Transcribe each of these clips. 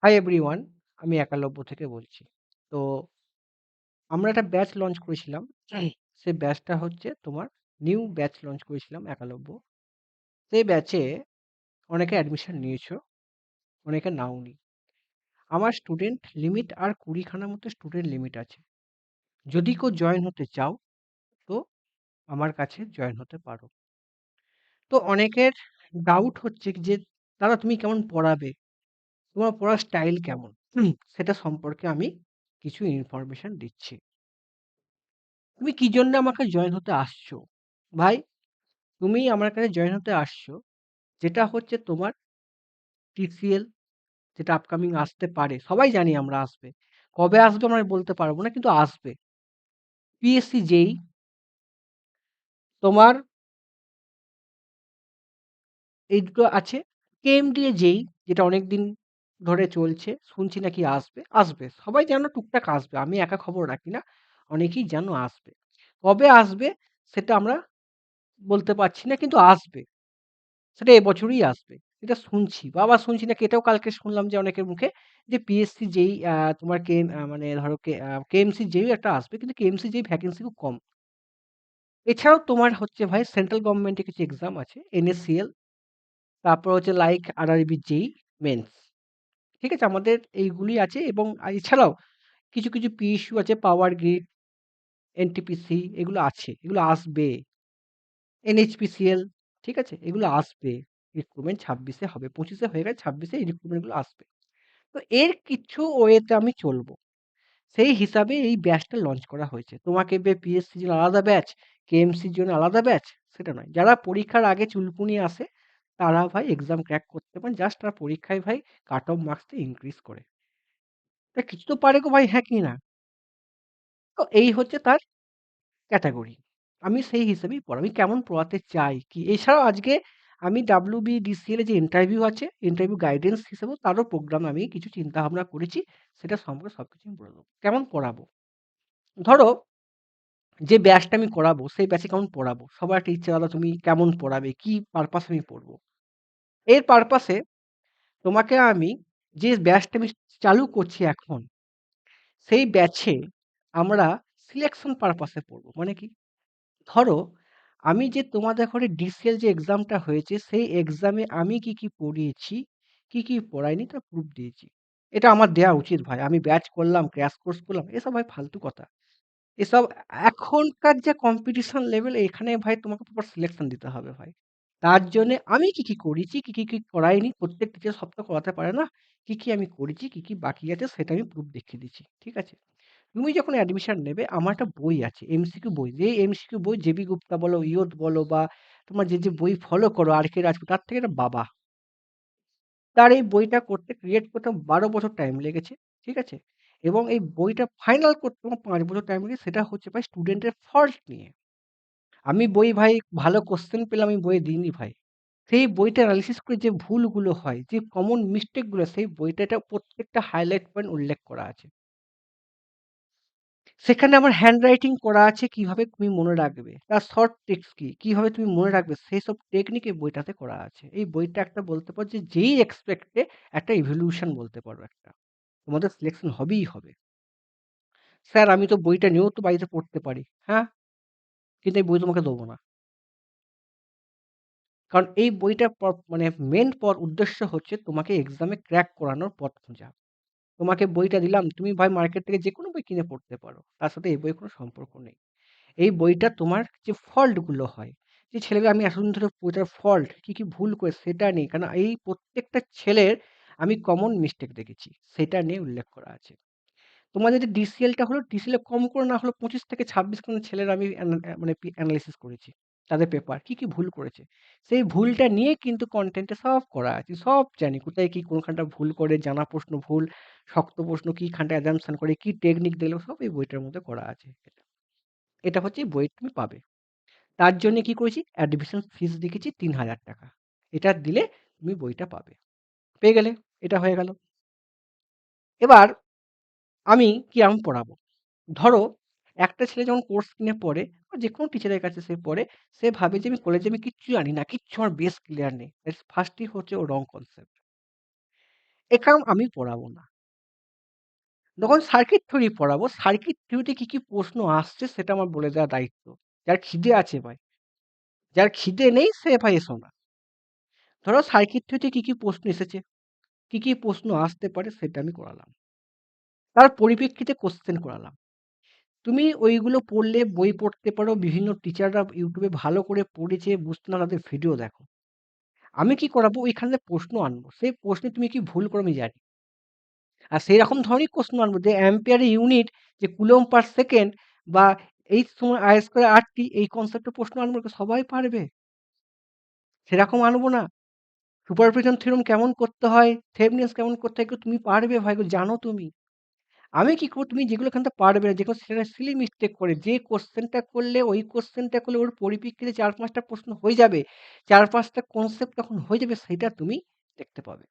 Hi everyone, আমি একালব্য থেকে বলছি। তো আমরা একটা ব্যাচ লঞ্চ করেছিলাম। সেই ব্যাচটা হচ্ছে তোমার নিউ ব্যাচ লঞ্চ করেছিলাম একালব্য। সেই ব্যাচে অনেকে অ্যাডমিশন নিয়েছো, অনেকে নাওনি। আমার স্টুডেন্ট লিমিট আর ২০ খানার মতো স্টুডেন্ট লিমিট আছে। যদি কেউ জয়েন হতে চাও তো আমার কাছে জয়েন হতে পারো। তো অনেকের ডাউট হচ্ছে যে দাদা তুমি কেমন পড়াবে? তোমার পড়ার স্টাইল কেমন? সেটা সম্পর্কে আমি কিছু ইনফরমেশন দিচ্ছি। তুমি কি জন্য আমাকে জয়েন হতে আসছো? ভাই, তুমি আমার কাছে জয়েন হতে আসছো, যেটা হচ্ছে তোমার TCL, যেটা আপকামিং আসতে পারে। সবাই জানি আমরা আসবে। কবে আসবে আমরা বলতে পারবো না, কিন্তু আসবে। PSC যেই তোমার এই দুটো আছে। KMDA যেই, যেটা অনেকদিন ধরে চলছে। শুনছি নাকি আসবে। আসবে। সবাই যেন টুকটাক আসবে। আমি একা খবর রাখি না। অনেকেই যেন আসবে। কবে আসবে সেটা আমরা বলতে পারছি না, কিন্তু আসবে। সেটা এবছরই আসবে। এটা শুনছি। বারবার শুনছি নাকি এটাও কালকে শুনলাম যে অনেকের মুখে যে পিএসসি যেই তোমার মানে ধরো কেএমসি যেই একটা আসবে, কিন্তু কেএমসি যেই ভ্যাকেন্সি খুব কম। এছাড়াও তোমার হচ্ছে ভাই সেন্ট্রাল গভর্নমেন্টের কিছু এক্সাম আছে, NSCL, তারপর হচ্ছে লাইক RRB যেই মেন্স। ঠিক আছে? আমাদের এইগুলি আছে, এবং এছাড়াও কিছু কিছু PSU আছে, পাওয়ার গ্রিড, NTPC, এগুলো আছে, এগুলো আসবে। NHPCL, ঠিক আছে? এগুলো আসবে। রিক্রুটমেন্ট 26-এ হবে। 25-এ হয়ে গেছে, 26-এ এই রিক্রুটমেন্ট গুলো আসবে। তো এর কিছু ওয়েতে আমি চলবো। সেই হিসাবে এই ব্যাচটা লঞ্চ করা হয়েছে। তোমাকে পিএসসির জন্য আলাদা ব্যাচ, কেএমসির জন্য আলাদা ব্যাচ, সেটা নয়। যারা পরীক্ষার আগে চুলকুনি আসে তারা ভাই এক্সাম ক্র্যাক করতে পারেন। জাস্ট তারা পরীক্ষায় ভাই কাট অফ মার্কসটা ইনক্রিজ করে। তা কিছু তো পারে গো ভাই, হ্যাঁ কি না? তো এই হচ্ছে তার ক্যাটাগরি। আমি সেই হিসেবেই পড়াই। আমি কেমন পড়াতে চাই কি, এছাড়াও আজকে আমি WBDCL এর যে ইন্টারভিউ আছে, ইন্টারভিউ গাইডেন্স হিসেবেও তারও প্রোগ্রাম আমি কিছু চিন্তা ভাবনা করেছি। সেটা সম্পর্কে সবকিছু আমি বলে দেবো। কেমন পড়াবো? ধরো যে ব্যাচটা আমি করাবো সেই ব্যাচে কেমন পড়াবো? সবার একটা ইচ্ছে, দাদা তুমি কেমন পড়াবে? কি পারপাস আমি পড়বো? এর পারপাসে তোমাকে আমি যে ব্যাচটা আমি চালু করছি এখন, সেই ব্যাচে আমরা সিলেকশন পারপাসে পড়বো। মানে কি? ধরো আমি যে তোমাদের ঘরে ডিসিএল যে এক্সামটা হয়েছে সেই এক্সামে আমি কি কি পড়িয়েছি, কি কি পড়াইনি তার প্রুফ দিয়েছি। এটা আমার দেয়া উচিত ভাই। আমি ব্যাচ করলাম, ক্র্যাশ কোর্স করলাম, এসব ভাই ফালতু কথা। এসব এখনকার যে কম্পিটিশন লেভেল, এখানে ভাই তোমাকে প্রপার সিলেকশন দিতে হবে ভাই। তার জন্যে আমি কি কি করেছি, কি করাইনি, প্রত্যেক টিচার সব তো করাতে পারে না। কি কি আমি করেছি, কি বাকি আছে সেটা আমি প্রুফ দেখিয়ে দিচ্ছি। ঠিক আছে? তুমি যখন অ্যাডমিশন নেবে, আমার একটা বই আছে, এমসিকিউ বই। যে এমসিকিউ বই জেবি গুপ্তা বলো, ইয়োধ বলো, বা তোমার যে বই ফলো করো আর.কে. রাজপুত, তার থেকে এটা বাবা। তার এই বইটা করতে, ক্রিয়েট করতে 12 বছর টাইম লেগেছে। ঠিক আছে? এবং এই বইটা ফাইনাল করতে আমার 5 বছর টাইম লেগেছে। সেটা হচ্ছে ভাই স্টুডেন্টের ফল্ট নিয়ে। আমি বই ভাই ভালো কোশ্চেন পেলে আমি বইয়ে দিইনি ভাই। সেই বইটা অ্যানালিসিস করে যে ভুলগুলো হয়, যে কমন মিস্টেক গুলো, সেই বইটাতে প্রত্যেকটা হাইলাইট পয়েন্ট উল্লেখ করা আছে। সেখানে আমার হ্যান্ডরাইটিং করা আছে, কিভাবে তুমি মনে রাখবে। তার শর্ট ট্রিকস কি, কিভাবে তুমি মনে রাখবে, সেইসব টেকনিক এই বইটাতে করা আছে। এই বইটা একটা বলতে পারো যে যেই এক্সপেক্টে একটা ইভলিউশন বলতে পারো একটা। তোমাদের সিলেকশন হবেই হবে। স্যার আমি তো বইটা নিয়েও তো বাড়িতে পড়তে পারি। হ্যাঁ, কিন্তু এই বই তোমাকে দেবো না। কারণ এই বইটা মানে মেন উদ্দেশ্য হচ্ছে তোমাকে এক্সামে ক্র্যাক করানোর পথ খোঁজা। তোমাকে বইটা দিলাম, তুমি ভাই মার্কেট থেকে যেকোনো বই কিনে পড়তে পারো। তার সাথে এই বইয়ের কোনো সম্পর্ক নেই। এই বইটা তোমার যে ফল্ট গুলো হয়, যে ছেলেগুলো আমি এতদিন ধরে বইটার ফল্ট কি ভুল করে সেটা নেই, কারণ এই প্রত্যেকটা ছেলের আমি কমন মিস্টেক দেখেছি, সেটা নিয়ে উল্লেখ করা আছে। তোমাদের যে ডিসিএলটা হলো, ডিসিএল কম করে না হলো 25 থেকে 26 খানা ছেলের আমি মানে অ্যানালাইসিস করেছি। তাদের পেপার কি ভুল করেছে, সেই ভুলটা নিয়ে কিন্তু কন্টেন্টে সব করা আছে। সব জানি কোথায় কি কোনখানটা ভুল করে, জানা প্রশ্ন ভুল, শক্ত প্রশ্ন কি খানটা অ্যাজাম্পশন করে, কি টেকনিক দিলে, সব এই বইটার মধ্যে করা আছে। এটা হচ্ছে এই বই তুমি পাবে। তার জন্য কি করেছি, অ্যাডমিশন ফিস লিখেছি ৩,০০০ টাকা। এটা দিলে তুমি বইটা পাবে। পেয়ে গেলে, এটা হয়ে গেল। এবার আমি কিরকম পড়াবো? ধরো একটা ছেলে যখন কোর্স কিনে পড়ে, বা যে কোনো টিচারের কাছে সে পড়ে, সে ভাবে যে আমি কলেজে আমি কিচ্ছু জানি না, কিচ্ছু আমার বেস ক্লিয়ার নেই। ফার্স্টই হচ্ছে ও রং কনসেপ্ট। একাম আমি পড়াবো না। যখন সার্কিট থিওরি পড়াবো, সার্কিট থিওরিতে কি প্রশ্ন আসছে সেটা আমার বলে দেওয়া দায়িত্ব। যার খিদে আছে ভাই, যার খিদে নেই সে ভাই এসো না। ধরো সার্কিট থিওরিতে কি প্রশ্ন এসেছে, কি প্রশ্ন আসতে পারে সেটা আমি করালাম। তার পরিপ্রেক্ষিতে কোয়েশ্চেন করালাম। তুমি ওইগুলো পড়লে বই পড়তে পারো, বিভিন্ন টিচাররা YouTube এ ভালো করে পড়েছে, বুঝতে না তাদের ভিডিও দেখো। আমি কি করাবো ওইখানে প্রশ্ন আনবো। সেই প্রশ্নে তুমি কি ভুল করো আমি জানি। আর সেইরকম ধরনেরই প্রশ্ন আনবো যে অ্যাম্পিয়ারের ইউনিট, যে কুলম্ব পার সেকেন্ড বা এইচ সমান I স্কয়ার RT, এই কনসেপ্টের প্রশ্ন আনবো, সবাই পারবে। সেরকম আনবো না। সুপারপজিশন থিওরেম কেমন করতে হয়, থেভেনিনস কেমন করতে হয়, এগুলো তুমি পারবে ভাই, এগুলো জানো তুমি। আমি কি করব, তুমি যেগুলো এখানটা পারবে না, যেগুলো সেটা সিলি মিস্টেক করে, যে কোশ্চেনটা করলে ওই কোশ্চেনটা করলে ওর পরিপ্রেক্ষিতে ৪-৫ টা প্রশ্ন হয়ে যাবে, ৪-৫ টা কনসেপ্ট তখন হয়ে যাবে, সেটা তুমি দেখতে পাবে।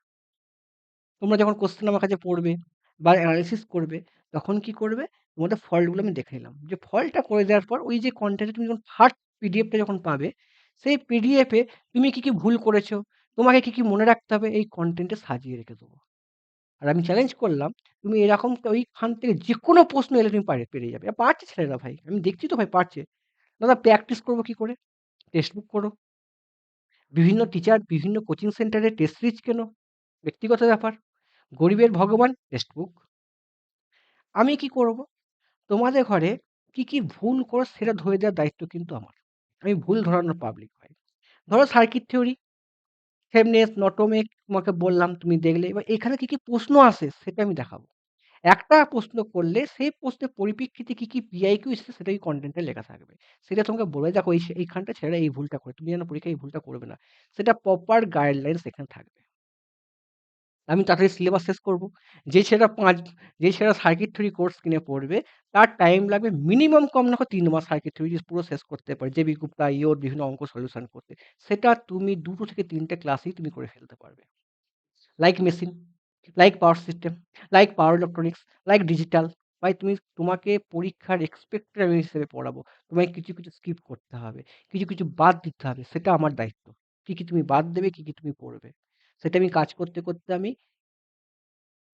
তোমরা যখন কোশ্চেন আমার কাছে পড়বে বা অ্যানালিসিস করবে, তখন কি করবে? তোমাদের ফল্টগুলো আমি দেখে নিলাম। যে ফল্টটা করে দেওয়ার পর ওই যে কনটেন্টে তুমি যখন ফার্স্ট পিডিএফটা যখন পাবে, সেই পিডিএফে তুমি কি ভুল করেছো, তোমাকে কি মনে রাখতে হবে, এই কনটেন্টে সাজিয়ে রেখে দেবো। আর আমি চ্যালেঞ্জ করলাম, তুমি এরকম ওইখান থেকে যেকোনো প্রশ্ন এলে তুমি পেরে যাবে। আর পারছে ছেলেরা ভাই। আমি দেখছি তো ভাই পারছে। দাদা প্র্যাকটিস করব কি করে? টেক্সট বুক করো। বিভিন্ন টিচার, বিভিন্ন কোচিং সেন্টারে টেস্ট সিরিজ কেনো। ব্যক্তিগত ব্যাপার। গরিবের ভগবান টেক্সট বুক। আমি কি করব? তোমাদের ঘরে কি ভুল করো সেটা ধরে দেওয়ার দায়িত্ব কিন্তু আমার। আমি ভুল ধরানোর পাবলিক ভাই। ধরো সার্কিট থিওরি, থেভেনিনস, নটমেক তোমাকে বললাম, তুমি দেখলে। এবার এখানে কি প্রশ্ন আসে সেটা আমি দেখাবো। একটা প্রশ্ন করলে সেই প্রশ্নের পরিপ্রেক্ষিতে কি PIQ এসেছে সেটা এই কনটেন্টে লেখা থাকবে। সেটা তোমাকে বলে দেখো এইখানটা ছেলেরা এই ভুলটা করে। তুমি যেন পরীক্ষায় এই ভুলটা করবে না। সেটা প্রপার গাইডলাইনস এখানে থাকবে। আমি তাড়াতাড়ি সিলেবাস শেষ করব। যে ছেলেরা ৫ যে ছেলেরা সার্কিট থিওরি কোর্স কিনে পড়বে, তার টাইম লাগবে মিনিমাম কম না হোক ৩ মাস সার্কিট থিওরি পুরো শেষ করতে পারে। জে.বি. গুপ্তা, ইওর বিভিন্ন অঙ্ক সলিউশন করতে। সেটা তুমি ২ থেকে ৩ টে ক্লাসেই তুমি করে ফেলতে পারবে। Like machine, like power system, like power electronics, like digital. ভাই তোমাকে পরীক্ষার এক্সপেক্টেড আমি হিসেবে পড়াবো। তোমায় কিছু স্কিপ করতে হবে। কিছু বাদ দিতে হবে। সেটা আমার দায়িত্ব। কি তুমি বাদ দেবে, কি তুমি পড়বে। সেটা আমি কাজ করতে আমি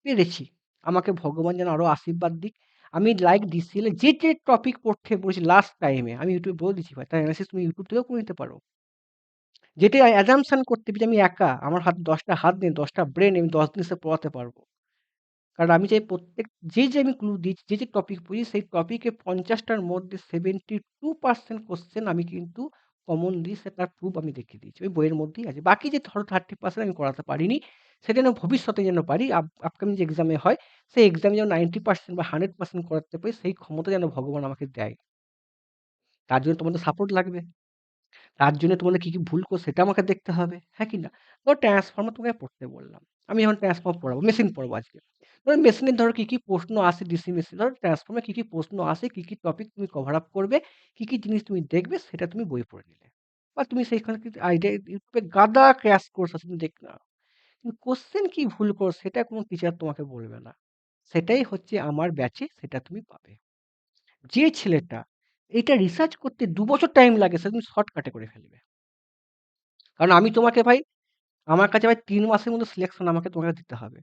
পেরেছি। আমাকে ভগবান যেন আরো আশীর্বাদ দিক। আমি লাইক DCL এ যে টপিক পড়তে বলেছি লাস্ট টাইমে, আমি YouTube বলে দিচ্ছি ভাই। তার এনালাইসিস তুমি YouTube থেকেও করে নিতে পারো। যেটা অ্যাজাম্পশন করতে পেরেছি আমি একা। আমার হাতে ১০ টা হাত নেই, ১০ টা ব্রেন নেই, আমি ১০ দিন সে পড়াতে পারবো। কারণ আমি চাই প্রত্যেক যে আমি ক্লু দিচ্ছি, যে টপিক পড়ি, সেই টপিকে ৫০ টার মধ্যে 72% কোয়েশ্চেন আমি কিন্তু কমন দিই, সেটার প্রুফ আমি দেখিয়ে দিয়েছি। ওই বইয়ের মধ্যেই আছে। বাকি যে ধরো 30% আমি করাতে পারিনি, সেটা যেন ভবিষ্যতে যেন পারি। আপকামিং যে এক্সামে হয়, সেই এক্সামে যেন 90% বা 100% করাতে পারি, সেই ক্ষমতা যেন ভগবান আমাকে দেয়। তার জন্য তোমাদের সাপোর্ট লাগবে। তার জন্য তোমাদের কি ভুল করছো সেটা আমাকে দেখতে হবে। হ্যাঁ কি না? ধরো ট্রান্সফর্মার তোমাকে পড়তে বললাম। আমি যখন ট্রান্সফর্মার পড়াবো, মেশিন পড়াবো আজকে। ধরো মেশিনের ধরো কি প্রশ্ন আসে, ডিসি মেশিন। ধরো ট্রান্সফর্মার কি প্রশ্ন আসে, কি টপিক তুমি কভার আপ করবে, কি জিনিস তুমি দেখবে সেটা তুমি বই পড়ে নিলে। বা তুমি সেইখানে কিন্তু আইডিয়া ইউটিউবে গাদা ক্র্যাশ কোর্স আছে, তুমি দেখে নাও। কিন্তু কোয়েশ্চেন কি ভুল করো সেটা কোনো টিচার তোমাকে বলবে না। সেটাই হচ্ছে আমার ব্যাচে, সেটা তুমি পাবে। যে ছেলেটা এটা রিসার্চ করতে ২ বছর টাইম লাগে, সেটা তুমি শর্টকাটে করে ফেলবে। কারণ আমি তোমাকে ভাই, আমার কাছে ভাই ৩ মাসের মধ্যে সিলেকশন তোমাকে দিতে হবে।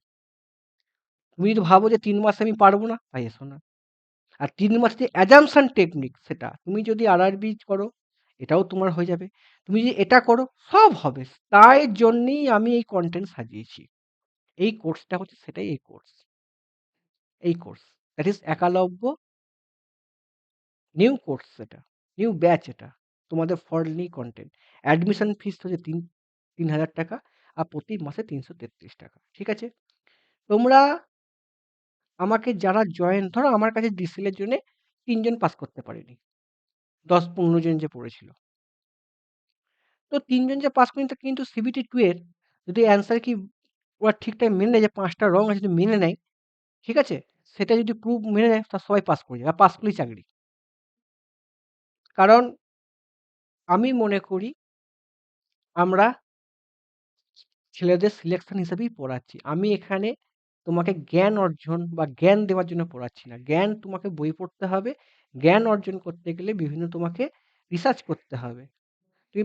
তুমি যদি ভাবো যে ৩ মাসে আমি পারব না, ভাই এসো না। আর ৩ মাস যে অ্যাজাম্পশন টেকনিক, সেটা তুমি যদি RRB করো, এটাও তোমার হয়ে যাবে। তুমি যদি এটা করো, সব হবে। তাই জন্যই আমি এই কনটেন্ট সাজিয়েছি। এই কোর্সটা হচ্ছে সেটাই, এই কোর্স। এই course. That is Ekalavya new course সেটা। নিউ ব্যাচ এটা। তোমাদের ফরলি কনটেন্ট। অ্যাডমিশন ফিস হচ্ছে ৩,০০০ টাকা, আর প্রতি মাসে ৩৩৩ টাকা। ঠিক আছে? তোমরা আমাকে যারা জয়েন, ধরো আমার কাছে ডিসিএল এর জন্য ৩ জন পাস করতে পারেনি। ১০-১৫ জন যে পড়েছিল। তো ৩ জন যে পাস করেনি, তা কিন্তু CBT 2 এর যদি অ্যান্সার ওরা ঠিকঠাক মেনে নেয়, যে ৫ টা রং আছে যদি মেনে নেয়, ঠিক আছে? সেটা যদি প্রুফ মেনে নেয়, তা সবাই পাস করে যাবে। আর পাস করলেই চাকরি। কারণ আমি মনে করি আমরা ছেলেদের সিলেকশন হিসেবেই পড়াচ্ছি। আমি এখানে তোমাকে জ্ঞান অর্জন বা জ্ঞান দেওয়ার জন্য পড়াচ্ছি না। জ্ঞান তোমাকে বই পড়তে হবে। জ্ঞান অর্জন করতে গেলে বিভিন্ন তোমাকে রিসার্চ করতে হবে। তুমি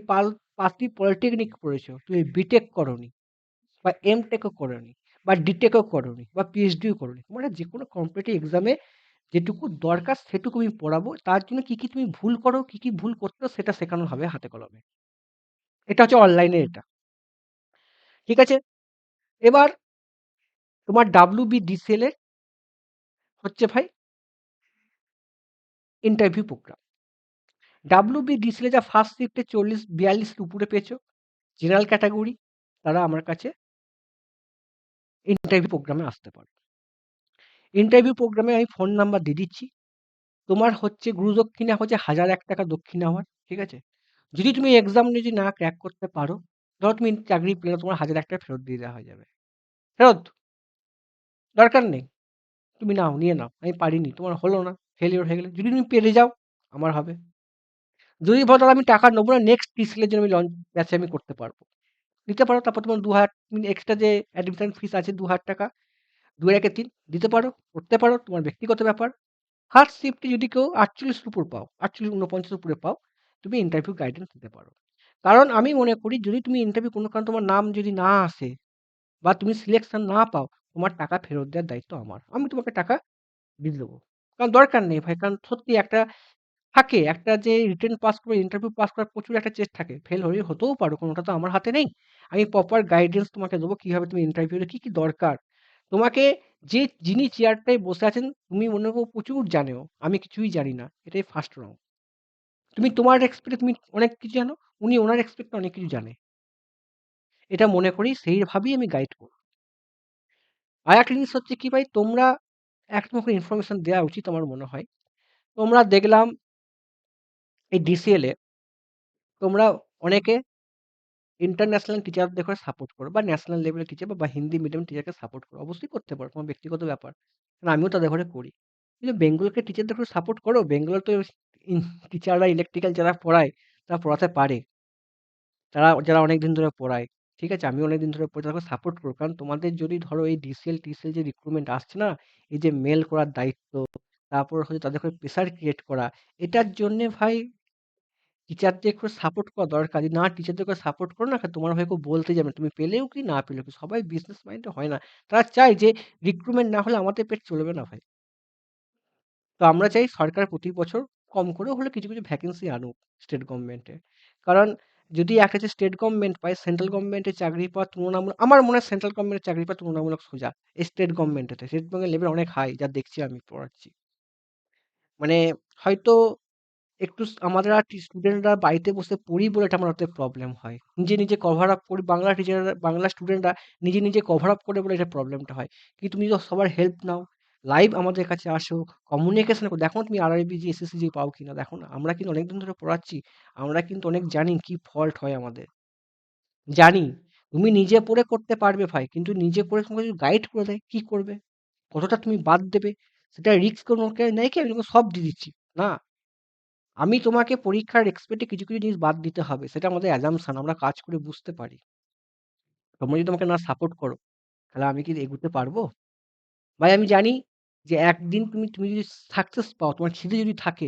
পাতি পলিটেকনিক পড়েছো, তুমি বিটেক করোনি। বা এমটেকও করোনি বা ডিটেকও করোনি বা পিএইচডিও করোনি, তোমার যে কোনো কম্পিটিটিভ এক্সামে যেটুকু দরকার সেটুকু আমি পড়াবো, তার জন্য কি কি তুমি ভুল করো, কি কি ভুল করতে হয়, সেটা শেখানো হবে হাতে কলমে। এটা হচ্ছে অনলাইনে এটা। ঠিক আছে? এবার তোমার WBDCL এর হচ্ছে ভাই ইন্টারভিউ প্রোগ্রাম। WBDCL এ যা ফার্স্ট শিফটে 40-42 এর উপরে পেয়েছো জেনারেল ক্যাটাগরি, তারা আমার কাছে ইন্টারভিউ প্রোগ্রামে আসতে পারো। ইন্টারভিউ প্রোগ্রামে আমি ফোন নাম্বার দিয়ে দিচ্ছি। তোমার হচ্ছে গুরু দক্ষিণা হচ্ছে 1001 টাকা দক্ষিণা আমার। ঠিক আছে? যদি তুমি এক্সাম যদি না ক্র্যাক করতে পারো, ধরো তুমি চাকরি পেলে না, তোমার 1001 টাকা ফেরত দিয়ে দেওয়া হয়ে যাবে। ফেরত, দরকার নেই। তুমি নাও, নিয়ে নাও। আমি পারিনি, তোমার হলো না, ফেলিওর হয়ে গেলে। যদি তুমি পেরে যাও, আমার হবে। যদি বলো তাহলে আমি টাকা নেবো না, নেক্সট টিসিএল এর জন্য আমি লঞ্চ ব্যাচে আমি করতে পারবো। নিতে পারো, তারপর তোমার 2000 এক্সট্রা যে অ্যাডমিশন ফিস আছে 2000 টাকা, 2 এর একে 3 দিতে পারো, করতে পারো, তোমার ব্যক্তিগত ব্যাপার। ফার্স্ট শিফটে যদি কেউ 48 এর উপর পাও, 48 49 এর উপরে পাও, তুমি ইন্টারভিউ গাইডেন্স দিতে পারো। কারণ আমি মনে করি যদি তুমি ইন্টারভিউ কোনো কারণে তোমার নাম যদি না আসে বা তুমি সিলেকশন না পাও, তোমার টাকা ফেরত দেওয়ার দায়িত্ব আমার। আমি তোমাকে টাকা দিয়ে দেবো। কারণ দরকার নেই ভাই। কারণ সত্যি একটা থাকে, একটা যে রিটেন পাস করে ইন্টারভিউ পাস করার প্রচুর একটা চেষ্টা থাকে। ফেল হতেও পারো, কোনোটা তো আমার হাতে নেই। আমি প্রপার গাইডেন্স তোমাকে দেবো কিভাবে তুমি ইন্টারভিউতে কি, কি দরকার। তোমাকে যিনি চেয়ারটায় বসে আছেন তুমি মনে করো প্রচুর জানো, আমি কিছুই জানি না। এটাই ফার্স্ট রং। তুমি তোমার এক্সপেক্টে তুমি অনেক কিছু জানো, উনি ওনার এক্সপেক্টে অনেক কিছু জানে। এটা মনে করি সেইভাবেই আমি গাইড করব। আরেকটা জিনিস হচ্ছে কি ভাই, তোমরা একরকম করে ইনফরমেশন দেওয়া উচিত আমার মনে হয়। তোমরা দেখলাম এই ডিসিএল এ তোমরা অনেকে ইন্টারন্যাশনাল টিচারদের করে সাপোর্ট করো বা ন্যাশনাল লেভেলের টিচার বা হিন্দি মিডিয়াম টিচারকে সাপোর্ট করো। অবশ্যই করতে পারো, তোমার ব্যক্তিগত ব্যাপার। কারণ আমিও তাদের ঘরে করি। কিন্তু বেঙ্গলকে টিচারদের করে সাপোর্ট করো। বেঙ্গলের তো টিচাররা ইলেকট্রিক্যাল যারা পড়ায়, তারা পড়াতে পারে। তারা যারা অনেকদিন ধরে পড়ায়। ঠিক আছে? আমিও অনেকদিন ধরে পড়ি, তাদেরকে সাপোর্ট করো। কারণ তোমাদের যদি ধরো এই ডিসিএল, টিসিএল যে রিক্রুটমেন্ট আসছে না, এই যে মেল করার দায়িত্ব, তারপর হচ্ছে তাদের উপর প্রেশার ক্রিয়েট করা, এটার জন্যে ভাই টিচারদের একটু সাপোর্ট করা দরকার। যদি না টিচারদেরকে সাপোর্ট করো না, তোমার হয়ে কেউ বলতে যাবে না। তুমি পেলেও কি না পেলেও কি। সবাই বিজনেস মাইন্ডে হয় না। তারা চায় যে রিক্রুটমেন্ট না হলে আমাদের পেট চলবে না ভাই। তো আমরা চাই সরকার প্রতি বছর কম করেও হলে কিছু, কিছু ভ্যাকেন্সি আনুক স্টেট গভর্নমেন্টে। কারণ যদি একটা যে স্টেট গভর্নমেন্ট পায়, সেন্ট্রাল গভর্নমেন্টের চাকরি পাওয়া তুলনামূলক, আমার মনে হয় সেন্ট্রাল গভর্নমেন্টের চাকরি পাওয়া তুলনামূলক সোজা। এই স্টেট গভর্নমেন্টেতে। স্টেট গভর্নমেন্টের লেভেল অনেক হাই, যা দেখছি আমি পড়াচ্ছি। মানে হয়তো একটু আমাদের আর স্টুডেন্টরা বাড়িতে বসে পড়ি বলে এটা আমার হাতে প্রবলেম হয়। নিজে, নিজে কভার আপ করি, বাংলা টিচাররা বাংলা স্টুডেন্টরা নিজে, নিজে কভার আপ করে বলে এটা প্রবলেমটা হয়। কিন্তু তুমি যদি সবার হেল্প নাও, লাইভ আমাদের কাছে আসো, কমিউনিকেশন করো। দেখো তুমি RRBG, SSCG পাও কিনা দেখো না। আমরা কিন্তু অনেকদিন ধরে পড়াচ্ছি। আমরা কিন্তু অনেক জানি কি ফল্ট হয় আমাদের। জানি। তুমি নিজে পড়ে করতে পারবে ভাই। কিন্তু নিজে পড়ে তোমাকে যদি গাইড করে দেয়, কি করবে? কতটা তুমি বাদ দেবে? সেটা রিস্ক কোনো নেই কি আমি তোমাকে সব দিয়ে দিচ্ছি। না। আমি তোমাকে পরীক্ষার এক্সপেক্টে কিছু, কিছু জিনিস বাদ দিতে হবে। সেটা আমাদের অ্যাজাম্পশন, আমরা কাজ করে বুঝতে পারি। তোমরা যদি আমাকে না সাপোর্ট করো, তাহলে আমি কি এগোতে পারবো? ভাই আমি জানি যে একদিন তুমি তুমি যদি সাকসেস পাও, তোমার খিদে যদি থাকে,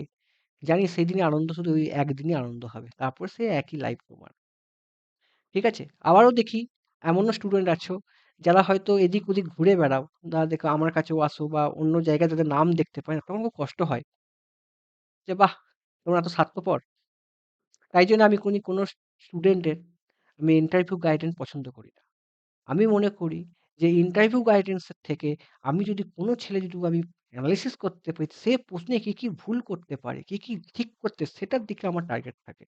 জানি সেদিনের আনন্দ শুধু ওই একদিনই আনন্দ হবে। তারপর সে একই লাইফ তোমার। ঠিক আছে? আবারও দেখি এমনও স্টুডেন্ট আছো, যারা হয়তো এদিক ওদিক ঘুরে বেড়াও। যারা দেখো আমার কাছেও আসো বা অন্য জায়গায় যাদের নাম দেখতে পাই না, তখন খুব কষ্ট হয়। যে বাহ! তোমরা এত স্বার্থপর। তাই জন্য আমি কোনো স্টুডেন্টের আমি ইন্টারভিউ গাইডেন্স পছন্দ করি না। আমি মনে করি যে ইন্টারভিউ গাইডেন্স এর থেকে আমি যদি কোনো ছেলে যদি আমি এনালাইসিস করতে পারি, সে প্রশ্নে কি, কি ভুল করতে পারে, কি, কি ঠিক করতে, সেটার দিকে আমার টার্গেট থাকে।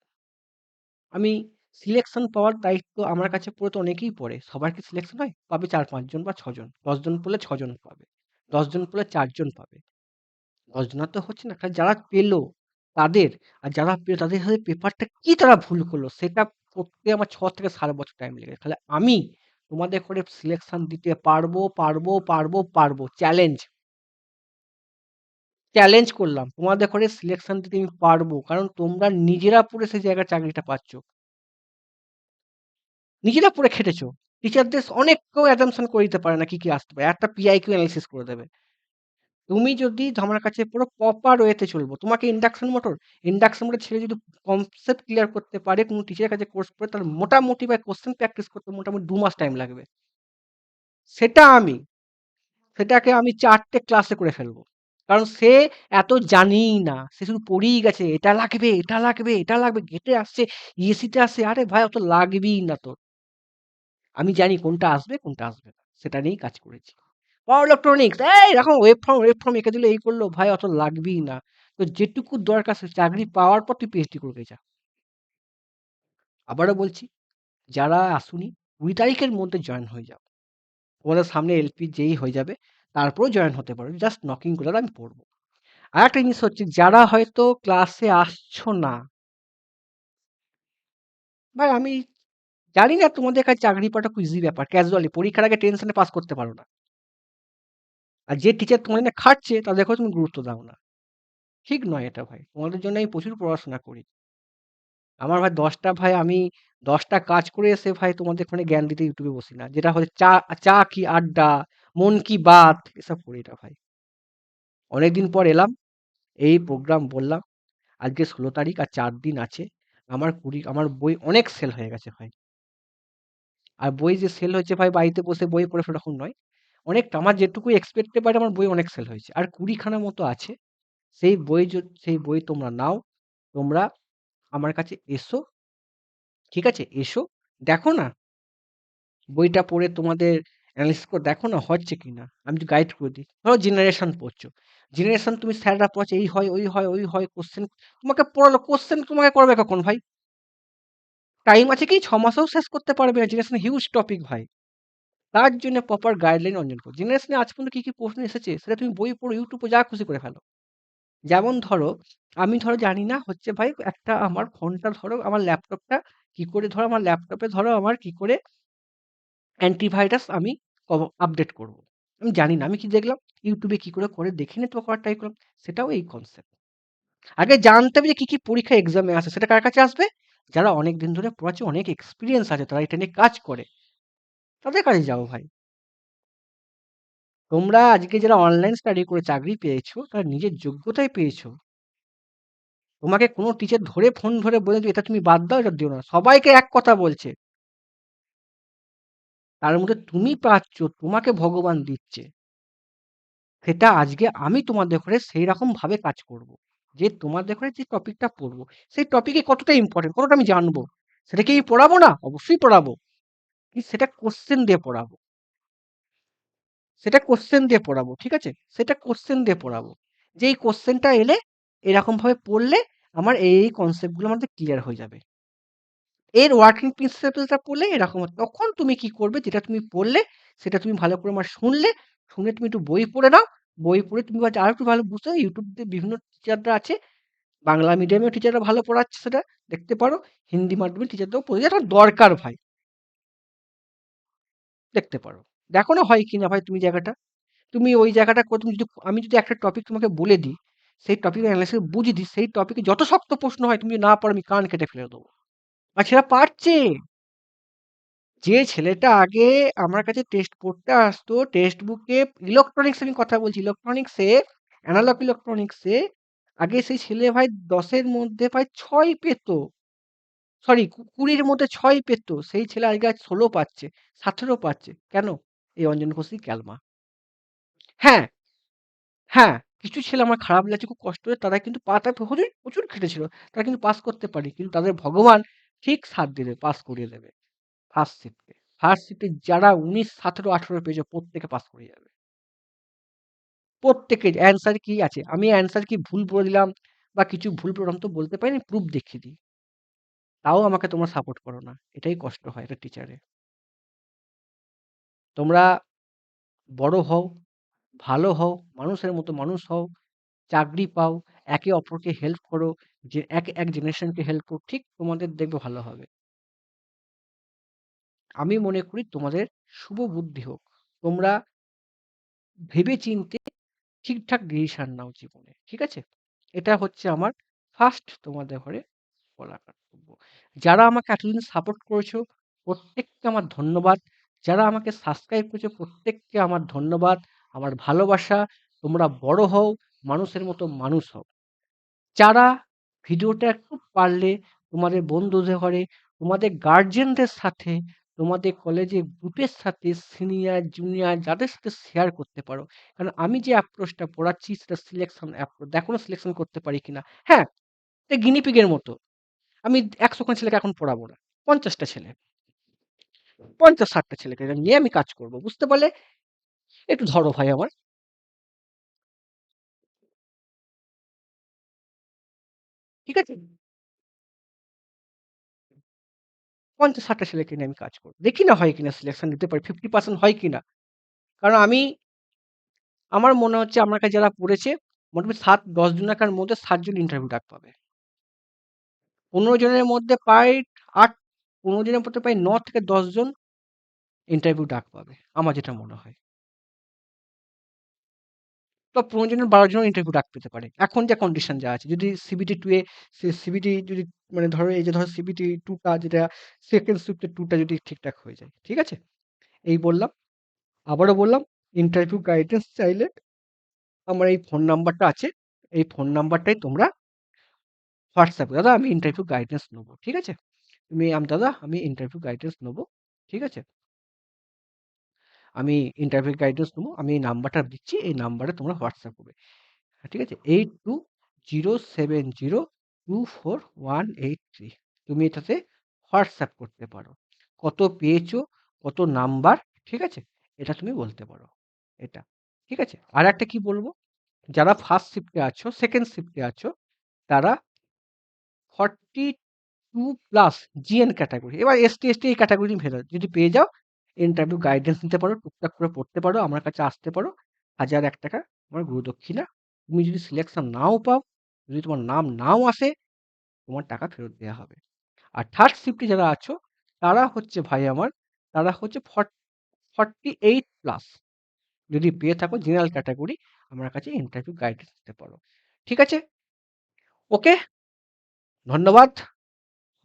আমি সিলেকশন পাওয়ার দায়িত্ব আমার কাছে পড়ে তো অনেকেই পড়ে। সবার কি সিলেকশন হয়? পাবে ৪-৫ জন বা ৬ জন। ১০ জন পড়লে ৬ জন পাবে। ১০ জন পড়লে ৪ জন পাবে। ১০ জনের তো হচ্ছে না। খালি যারা পেল তাদের, আর যারা পেল তাদের হাতে পেপারটা কি তারা ভুল করলো সেটা করতে আমার ৬ থেকে ৭.৫ বছর টাইম লেগেছে। তাহলে আমি তোমাদের করে সিলেকশন দিতে পারবো, পারবো, পারবো, পারবো। চ্যালেঞ্জ, চ্যালেঞ্জ করলাম। তোমাদের করে সিলেকশন দিতে আমি পারবো। কারণ তোমরা নিজেরা পড়ে সেই জায়গায় চাকরিটা পাচ্ছ। নিজেরা পড়ে খেটেছো। টিচারদের অনেক কেউ অ্যাজাম্পশন করে দিতে পারে না কি, কি আসতে পারে। একটা PIQ এনালাইসিস করে দেবে। তুমি যদি আমার কাছে পুরো প্রপার ওয়েতে চলবো, তোমাকে ইন্ডাকশন মোটর ছেলে যদি কনসেপ্ট ক্লিয়ার করতে পারে কোনো টিচারের কাছে কোর্স করে, তাহলে মোটামুটি বা কোশ্চেন প্র্যাকটিস করতে মোটামুটি ২ মাস টাইম লাগবে। সেটা আমি। সেটাকে আমি ৪ টে ক্লাসে করে ফেলবো। কারণ সে এত জানেই না। সে শুধু পড়েই গেছে। এটা লাগবে, এটা লাগবে, এটা লাগবে। গেটে আসছে, ইএসসি তে আসছে। আরে ভাই অত লাগবেই না তোর। আমি জানি কোনটা আসবে, কোনটা আসবে না। সেটা নিয়েই কাজ করেছি। পাওয়ার ইলেকট্রনিক্স, এই দেখো ওয়েভফর্ম এঁকে দিল, এই করলো। ভাই অত লাগবেই না। তো যেটুকু দরকার সে চাকরি পাওয়ার পর তুই পিএইচডি করবে যা। আবারও বলছি, যারা আসোনি ২০ তারিখের মধ্যে জয়েন হয়ে যাও। তোমাদের সামনে এলপি যেই হয়ে যাবে, তারপরেও জয়েন হতে পারো। জাস্ট নকিং করে দাও, আমি পড়বো। আরেকটা জিনিস হচ্ছে, যারা হয়তো ক্লাসে আসছো না, ভাই আমি জানি না তোমাদের কাছে চাকরি পাওয়াটা খুব ইজি ব্যাপার। ক্যাজুয়ালি পরীক্ষার আগে টেনশনে পাস করতে পারো না। আর যে টিচার তোমাদের নিয়ে খাটছে তাদেরকেও তুমি গুরুত্ব দাও না। ঠিক নয় এটা ভাই। তোমাদের জন্য আমি প্রচুর পড়াশোনা করি। আমার ভাই ১০ টা ভাই আমি ১০ টা কাজ করে এসে ভাই তোমাদের ওখানে জ্ঞান দিতে ইউটিউবে বসি না। যেটা হচ্ছে চা চা কি আড্ডা, মন কি বাত এসব করি না ভাই। অনেকদিন পর এলাম, এই প্রোগ্রাম বললাম। আজকে ১৬ তারিখ আর ৪ দিন আছে। আমার বই অনেক সেল হয়ে গেছে ভাই। আর বই যে সেল হয়েছে ভাই, বাড়িতে বসে বই পড়ে সেরকম নয়। অনেকটা আমার যেটুকু এক্সপেক্টেড বাইরে আমার বই অনেক সেল হয়েছে। আর ২০ খানার মতো আছে। সেই বই তোমরা নাও। তোমরা আমার কাছে এসো, ঠিক আছে? এসো, দেখো না, বইটা পড়ে তোমাদের এনালাইসিস করে দেখো না হচ্ছে কিনা। আমি একটু গাইড করে দিই। ধরো জেনারেশন পড়ছো। জেনারেশন তুমি স্যাররা পড়াচ্ছে এই হয়, ওই হয়, ওই হয়, কোয়েশ্চেন তোমাকে পড়ালো, কোয়েশ্চেন তোমাকে করবে কখন ভাই? টাইম আছে কি? ৬ মাসেও শেষ করতে পারবে না। জেনারেশন হিউজ টপিক ভাই। তার জন্য প্রপার গাইডলাইন অর্জন করো। জেনারেশনে আজ পর্যন্ত কি, কি প্রশ্ন এসেছে সেটা তুমি বই পড়ো, YouTube এ যা খুশি করে ফেলো। যেমন ধরো, আমি ধরো জানি না হচ্ছে ভাই একটা আমার ফোনটা ধরো আমার ল্যাপটপটা কি করে ধরো আমার ল্যাপটপে ধরো আমার কি করে অ্যান্টিভাইরাস আমি আপডেট করব। আমি জানি না। আমি কি দেখলাম? YouTube এ কি করে দেখে নিয়ে তো করার ট্রাই করলাম। সেটাও এই কনসেপ্ট। আগে জানতে হবে যে কি, কি পরীক্ষা এক্সামে আসে। সেটা কার কাছে আসবে? যারা অনেক দিন ধরে পড়াচ্ছে, অনেক এক্সপেরিয়েন্স আছে, তারা এটা নিয়ে কাজ করে। তাদের কাছে যাও ভাই। তোমরা আজকে যারা অনলাইন স্টাডি করে চাকরি পেয়েছো, তারা নিজের যোগ্যতায় পেয়েছো। তোমাকে কোনো টিচার ধরে ফোন ধরে বলে যে এটা তুমি বাদ দাও, এটা দিও না। সবাইকে এক কথা বলছে। তার মধ্যে তুমি পাচ্ছ, তোমাকে ভগবান দিচ্ছে। সেটা আজকে আমি তোমাদের ঘরে সেইরকম ভাবে কাজ করব। যে তোমাদের ঘরে যে টপিকটা পড়বো, সেই টপিকে কতটা ইম্পোর্টেন্ট, কতটা আমি জানবো। সেটা কি আমি পড়াবো না? অবশ্যই পড়াবো। কিন্তু সেটা কোশ্চেন দিয়ে পড়াবো। সেটা কোশ্চেন দিয়ে পড়াবো। ঠিক আছে? সেটা কোশ্চেন দিয়ে পড়াবো। যে এই কোশ্চেনটা এলে এরকমভাবে পড়লে আমার এই কনসেপ্ট গুলো আমাদের ক্লিয়ার হয়ে যাবে। এর ওয়ার্কিং প্রিন্সিপালটা পড়লে এরকম হতো। তখন তুমি কি করবে? যেটা তুমি পড়লে সেটা তুমি ভালো করে আমার শুনলে, শুনে তুমি একটু বই পড়ে নাও। বই পড়ে তুমি হয়তো আরেকটু ভালো বুঝতে YouTube তে বিভিন্ন টিচাররা আছে। বাংলা মিডিয়ামের টিচাররা ভালো পড়াচ্ছে সেটা দেখতে পারো। হিন্দি মাধ্যমের টিচারদেরও পড়ে যেটা দরকার ভাই, দেখতে পারো। দেখো না হয় কিনা ভাই তুমি জায়গাটা। তুমি ওই জায়গাটা তুমি যদি আমি যদি একটা টপিক তোমাকে বলে দিই, সেই টপিকের অ্যানালাইসিস বুঝিয়ে দিই, সেই টপিকে যত শক্ত প্রশ্ন হয় তুমি যদি না পারো আমি কান কেটে ফেলে দেবো। আর সেটা পারছে। যে ছেলেটা আগে আমার কাছে টেস্ট পড়তে আসতো, টেক্সট বুকে ইলেকট্রনিক্স আমি কথা বলছি, ইলেকট্রনিক্সে, অ্যানালগ ইলেকট্রনিক্সে আগে সেই ছেলে ভাই ১০ এর মধ্যে ভাই ৬ পেত। সরি ২০ এর মধ্যে ৬ পেত। সেই ছেলে আজকে আজ ১৬ পাচ্ছে, ১৭ পাচ্ছে। কেন? এই অঞ্জন কৌশিক ক্যালমা। হ্যাঁ, হ্যাঁ, কিছু ছেলে আমার খারাপ লাগছে খুব কষ্ট করে, তারা কিন্তু তারা প্রচুর, প্রচুর খেটেছিল। তারা কিন্তু পাস করতে পারে। কিন্তু তাদের ভগবান ঠিক সাথ দেবে, পাস করিয়ে দেবে। ফার্স্ট শিফটে। ফার্স্ট শিফটে যারা ১৯, ১৭, ১৮ পেয়েছে প্রত্যেকে পাস করে যাবে। প্রত্যেকের অ্যান্সার কি আছে? আমি অ্যান্সার কি ভুল বলে দিলাম বা কিছু ভুল প্রমাণ তো বলতে পারি না, প্রুফ দেখিয়ে দিই। তাও আমাকে তোমরা সাপোর্ট করো না। এটাই কষ্ট হয় একটা টিচারের। তোমরা বড় হও, ভালো হও, মানুষের মতো মানুষ হও, চাকরি পাও, একে অপরকে হেল্প করো, যে এক জেনারেশনকে হেল্প করো, ঠিক তোমাদের দেখবে ভালো হবে। আমি মনে করি তোমাদের শুভ বুদ্ধি হোক। তোমরা ভেবে চিন্তে ঠিকঠাক ডিসিশন নাও জীবনে। ঠিক আছে? এটা হচ্ছে আমার ফার্স্ট তোমাদের ঘরে বলা কর্তব্য। যারা আমাকে এতদিন সাপোর্ট করেছো প্রত্যেককে আমার ধন্যবাদ। যারা আমাকে সাবস্ক্রাইব করেছো প্রত্যেককে আমার ধন্যবাদ। আমার ভালোবাসা। তোমরা বড় হও, মানুষের মতো মানুষ হও। যারা ভিডিওটা একটু পারলে তোমাদের বন্ধুদের ঘরে, তোমাদের গার্জিয়ানদের সাথে তোমাদের কলেজে গ্রুপের সাথে সিনিয়র, জুনিয়র যাদের সাথে শেয়ার করতে পারো। কারণ আমি যে অ্যাপ্রোচটা পড়াচ্ছি সেটা সিলেকশন অ্যাপ্রোচ। দেখো না সিলেকশন করতে পারি কিনা? হ্যাঁ, এটা গিনিপিগের মতো। আমি ১০০ খানা ছেলেকে এখন পড়াবো না। ৫০ টা ছেলে, ৫০-৬০ টা ছেলেকে নিয়ে আমি কাজ করব। বুঝতে পারলে? একটু ধরো ভাই আমার। ঠিক আছে? ৫০-৬০ টা ছেলেকে নিয়ে আমি কাজ করব। দেখি না হয় কিনা সিলেকশন দিতে পারি। 50% হয় কিনা। কারণ আমার মনে হচ্ছে আমার কাছে যারা পড়েছে মোটামুটি ৭-১০ জনের মধ্যে ৭ জন ইন্টারভিউ ডাক পাবে। ১৫ জনের মধ্যে প্রায় ৮ ১৫ জনের মধ্যে প্রায় ৯ থেকে ১০ জন ইন্টারভিউ ডাক পাবে। আমার যেটা মনে হয়। তো ১৫ জনের ১২ জনও ইন্টারভিউ ডাক পেতে পারে। এখন যে কন্ডিশন যা আছে। যদি সিবিটি 2 এ সিবিটি যদি মানে ধরো এই যে ধরো সিবিটি 2 টা যেটা সেকেন্ড শিফটের 2 টা যদি ঠিকঠাক হয়ে যায়। ঠিক আছে? এই বললাম। আবারও বললাম ইন্টারভিউ গাইডেন্স চাইলে আমার এই ফোন নাম্বারটা আছে। এই ফোন নাম্বারটাই তোমরা হোয়াটসঅ্যাপ দাদা আমি ইন্টারভিউ গাইডেন্স নেবো। ঠিক আছে? দাদা আমি ইন্টারভিউ গাইডেন্স নেবো। ঠিক আছে? আমি ইন্টারভিউ গাইডেন্স নেবো। আমি এই নাম্বারটা দিচ্ছি। এই নাম্বারে তোমরা হোয়াটসঅ্যাপ করবে। ঠিক আছে? 8207024183 তুমি এটাতে হোয়াটসঅ্যাপ করতে পারো। কত পেয়েছো, কত নাম্বার, ঠিক আছে? এটা তুমি বলতে পারো। এটা। ঠিক আছে? আর একটা কি বলবো? যারা ফার্স্ট শিফটে আছো, সেকেন্ড শিফটে আছো, তারা 42 প্লাস জিএন ক্যাটাগরি। এবার এসটি, এসটি এই ক্যাটাগরি ভেতর যদি পেয়ে যাও, ইন্টারভিউ গাইডেন্স নিতে পারো, টুকটাক করে পড়তে পারো, আমার কাছে আসতে পারো। ১,০০০-১ টাকা আমার গুরুদক্ষিণা। তুমি যদি সিলেকশন নাও পাও, যদি তোমার নাম নাও আসে, তোমার টাকা ফেরত দেওয়া হবে। আর থার্ড শিফটে যারা আছো, তারা হচ্ছে ভাই আমার, তারা হচ্ছে 48 প্লাস। যদি পেয়ে থাকো জেনারেল ক্যাটাগরি, আমার কাছে ইন্টারভিউ গাইডেন্স নিতে পারো। ঠিক আছে? ওকে, ধন্যবাদ।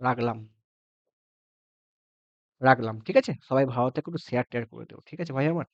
রাখলাম। রাখলাম। ঠিক আছে? সবাই ভালো থেকো, একটু শেয়ার টেয়ার করে দিও। ঠিক আছে ভাই আমার?